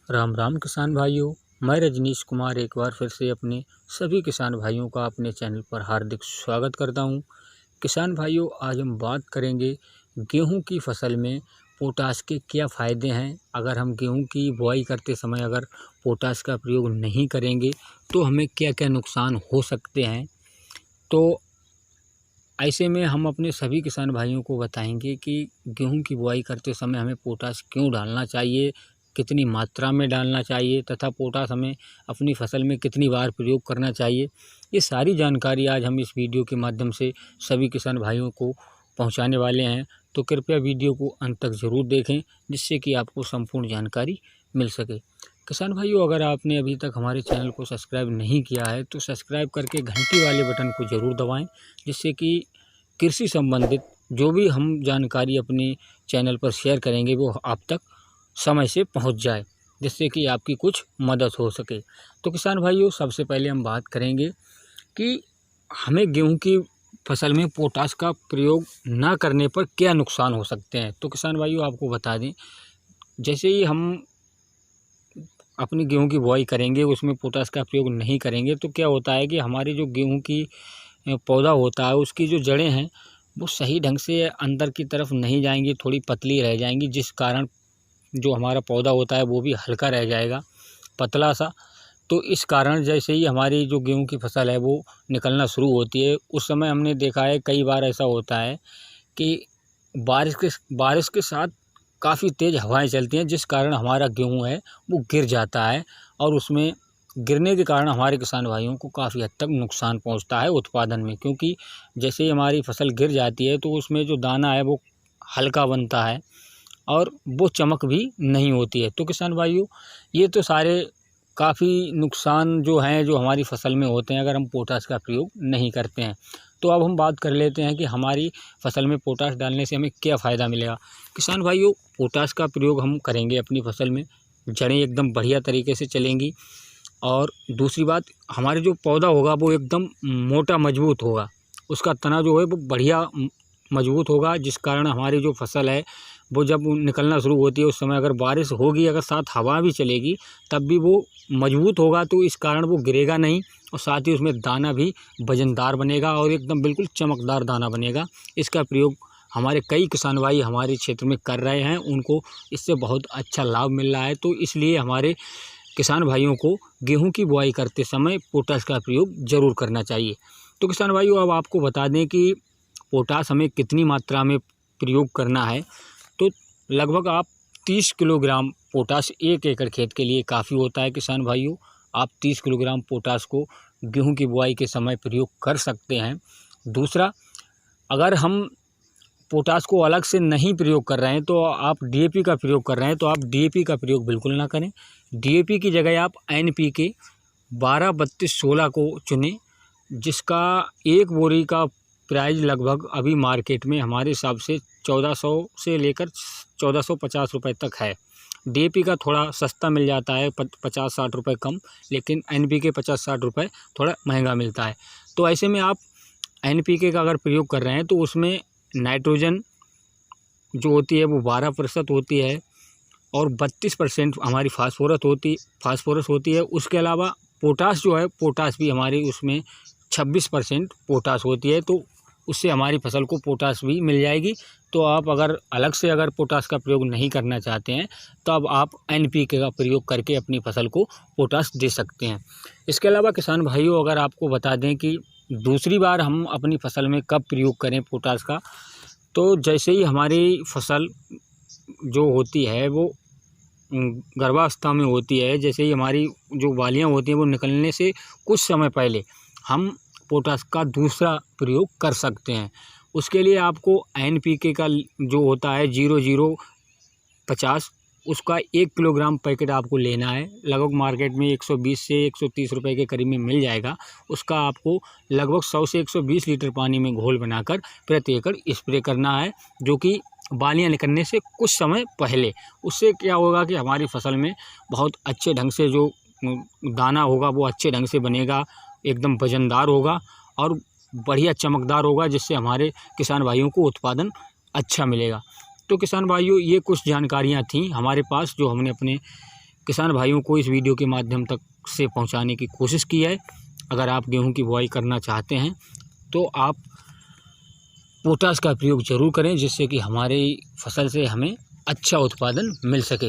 राम राम किसान भाइयों, मैं रजनीश कुमार एक बार फिर से अपने सभी किसान भाइयों का अपने चैनल पर हार्दिक स्वागत करता हूं। किसान भाइयों, आज हम बात करेंगे गेहूं की फसल में पोटाश के क्या फ़ायदे हैं। अगर हम गेहूं की बुआई करते समय अगर पोटाश का प्रयोग नहीं करेंगे तो हमें क्या क्या नुकसान हो सकते हैं। तो ऐसे में हम अपने सभी किसान भाइयों को बताएंगे कि गेहूं की बुआई करते समय हमें पोटाश क्यों डालना चाहिए, कितनी मात्रा में डालना चाहिए तथा पोटाश हमें अपनी फसल में कितनी बार प्रयोग करना चाहिए। ये सारी जानकारी आज हम इस वीडियो के माध्यम से सभी किसान भाइयों को पहुंचाने वाले हैं। तो कृपया वीडियो को अंत तक ज़रूर देखें, जिससे कि आपको संपूर्ण जानकारी मिल सके। किसान भाइयों, अगर आपने अभी तक हमारे चैनल को सब्सक्राइब नहीं किया है तो सब्सक्राइब करके घंटी वाले बटन को ज़रूर दबाएं, जिससे कि कृषि संबंधित जो भी हम जानकारी अपने चैनल पर शेयर करेंगे वो आप तक समय से पहुंच जाए, जिससे कि आपकी कुछ मदद हो सके। तो किसान भाइयों, सबसे पहले हम बात करेंगे कि हमें गेहूं की फसल में पोटाश का प्रयोग ना करने पर क्या नुकसान हो सकते हैं। तो किसान भाइयों, आपको बता दें, जैसे ही हम अपनी गेहूं की बुआई करेंगे उसमें पोटाश का प्रयोग नहीं करेंगे तो क्या होता है कि हमारी जो गेहूं की पौधा होता है उसकी जो जड़ें हैं वो सही ढंग से अंदर की तरफ नहीं जाएंगी, थोड़ी पतली रह जाएंगी, जिस कारण जो हमारा पौधा होता है वो भी हल्का रह जाएगा, पतला सा। तो इस कारण जैसे ही हमारी जो गेहूं की फसल है वो निकलना शुरू होती है, उस समय हमने देखा है कई बार ऐसा होता है कि बारिश के साथ काफ़ी तेज़ हवाएं चलती हैं, जिस कारण हमारा गेहूं है वो गिर जाता है और उसमें गिरने के कारण हमारे किसान भाइयों को काफ़ी हद तक नुकसान पहुंचता है उत्पादन में। क्योंकि जैसे ही हमारी फसल गिर जाती है तो उसमें जो दाना है वो हल्का बनता है और वो चमक भी नहीं होती है। तो किसान भाइयों, ये तो सारे काफ़ी नुकसान जो हैं जो हमारी फसल में होते हैं अगर हम पोटाश का प्रयोग नहीं करते हैं। तो अब हम बात कर लेते हैं कि हमारी फसल में पोटाश डालने से हमें क्या फ़ायदा मिलेगा। किसान भाइयों, पोटाश का प्रयोग हम करेंगे अपनी फसल में, जड़ें एकदम बढ़िया तरीके से चलेंगी और दूसरी बात, हमारे जो पौधा होगा वो एकदम मोटा मजबूत होगा, उसका तना जो है वो बढ़िया मजबूत होगा, जिस कारण हमारी जो फसल है वो जब निकलना शुरू होती है उस समय अगर बारिश होगी, अगर साथ हवा भी चलेगी तब भी वो मजबूत होगा, तो इस कारण वो गिरेगा नहीं और साथ ही उसमें दाना भी वजनदार बनेगा और एकदम बिल्कुल चमकदार दाना बनेगा। इसका प्रयोग हमारे कई किसान भाई हमारे क्षेत्र में कर रहे हैं, उनको इससे बहुत अच्छा लाभ मिल रहा है। तो इसलिए हमारे किसान भाइयों को गेहूं की बुआई करते समय पोटाश का प्रयोग ज़रूर करना चाहिए। तो किसान भाइयों, अब आपको बता दें कि पोटाश हमें कितनी मात्रा में प्रयोग करना है। तो लगभग आप 30 किलोग्राम पोटाश 1 एकड़ खेत के लिए काफ़ी होता है। किसान भाइयों, आप 30 किलोग्राम पोटाश को गेहूं की बुआई के समय प्रयोग कर सकते हैं। दूसरा, अगर हम पोटाश को अलग से नहीं प्रयोग कर रहे हैं तो आप डीएपी का प्रयोग कर रहे हैं तो आप डीएपी का प्रयोग बिल्कुल ना करें। डीएपी की जगह आप एनपीके 12-32-16 को चुनें, जिसका एक बोरी का प्राइस लगभग अभी मार्केट में हमारे हिसाब से 1400 से लेकर 1450 रुपये तक है। डीएपी का थोड़ा सस्ता मिल जाता है, 50-60 रुपये कम, लेकिन एनपीके 50-60 रुपये थोड़ा महंगा मिलता है। तो ऐसे में आप एनपीके का अगर प्रयोग कर रहे हैं तो उसमें नाइट्रोजन जो होती है वो 12% होती है और 32% हमारी फास्फोरस होती है। उसके अलावा पोटाश जो है, पोटाश भी हमारी उसमें 26% पोटाश होती है, तो उससे हमारी फसल को पोटाश भी मिल जाएगी। तो आप अगर अलग से अगर पोटाश का प्रयोग नहीं करना चाहते हैं तो अब आप एनपीके का प्रयोग करके अपनी फसल को पोटाश दे सकते हैं। इसके अलावा किसान भाइयों, अगर आपको बता दें कि दूसरी बार हम अपनी फसल में कब प्रयोग करें पोटाश का, तो जैसे ही हमारी फसल जो होती है वो गर्भावस्था में होती है, जैसे ही हमारी जो बालियाँ होती हैं वो निकलने से कुछ समय पहले हम पोटाश का दूसरा प्रयोग कर सकते हैं। उसके लिए आपको एनपीके का जो होता है 0050, उसका 1 किलोग्राम पैकेट आपको लेना है। लगभग मार्केट में 120 से 130 रुपये के करीब में मिल जाएगा। उसका आपको लगभग 100 से 120 लीटर पानी में घोल बनाकर प्रति एकड़ स्प्रे करना है, जो कि बालियाँ निकलने से कुछ समय पहले। उससे क्या होगा कि हमारी फसल में बहुत अच्छे ढंग से जो दाना होगा वो अच्छे ढंग से बनेगा, एकदम वजनदार होगा और बढ़िया चमकदार होगा, जिससे हमारे किसान भाइयों को उत्पादन अच्छा मिलेगा। तो किसान भाइयों, ये कुछ जानकारियाँ थीं हमारे पास जो हमने अपने किसान भाइयों को इस वीडियो के माध्यम तक से पहुंचाने की कोशिश की है। अगर आप गेहूं की बुआई करना चाहते हैं तो आप पोटाश का प्रयोग ज़रूर करें, जिससे कि हमारी फसल से हमें अच्छा उत्पादन मिल सके।